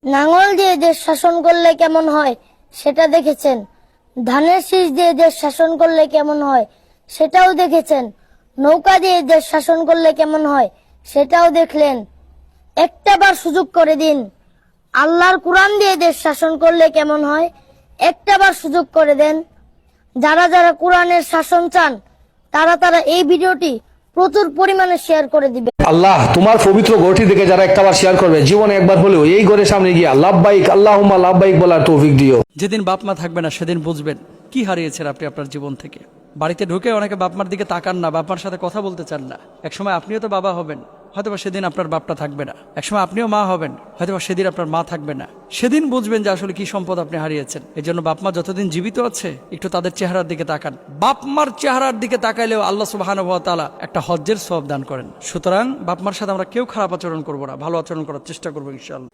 নাঙল দিয়ে দেশ শাসন করলে কেমন হয় সেটা দেখেছেন, ধানের শীষ দিয়ে দেশ শাসন করলে কেমন হয় সেটাও দেখেছেন, নৌকা দিয়ে দেশ শাসন করলে কেমন হয় সেটাও দেখলেন। একটাবার সুযোগ করে দিন, আল্লাহর কোরআন দিয়ে দেশ শাসন করলে কেমন হয় একটাবার সুযোগ করে দেন। যারা যারা কোরআনের শাসন চান তারা এই ভিডিওটি প্রচুর পরিমাণে শেয়ার করে দিবে। আল্লাহ তোমার পবিত্র ঘরটি থেকে যারা একটাবার শেয়ার করবে, জীবনে একবার হলেও এই ঘরের সামনে গিয়া লাব্বাইক আল্লাহুম্মা লাব্বাইক বলার তৌফিক দিও। যেদিন বাপ মা থাকবে না সেদিন বুঝবেন কি হারিয়েছেন আপনি আপনার জীবন থেকে। বাড়িতে ঢুকে অনেকে বাপ মার দিকে তাকান না, বাপ মার সাথে কথা বলতে চান না। একসময় আপনিও তো বাবা হবেন, হয়তোবা সেদিন আপনার বাপটা থাকবে না। একসময় আপনিও মা হবেন, হয়তোবা সেদিন আপনার মা থাকবে না। সেদিন বুঝবেন যে আসলে কি সম্পদ আপনি হারিয়েছেন। এই জন্য বাপ মা যতদিন জীবিত আছে একটু তাদের চেহারার দিকে তাকান। বাপ মার চেহারার দিকে তাকাইলেও আল্লাহ সুবহানাহু ওয়া তাআলা একটা হজ্জের সওয়াব দান করেন। সুতরাং বাপ মার সাথে আমরা কেউ খারাপ আচরণ করবো না, ভালো আচরণ করার চেষ্টা করবো ইনশাআল্লাহ।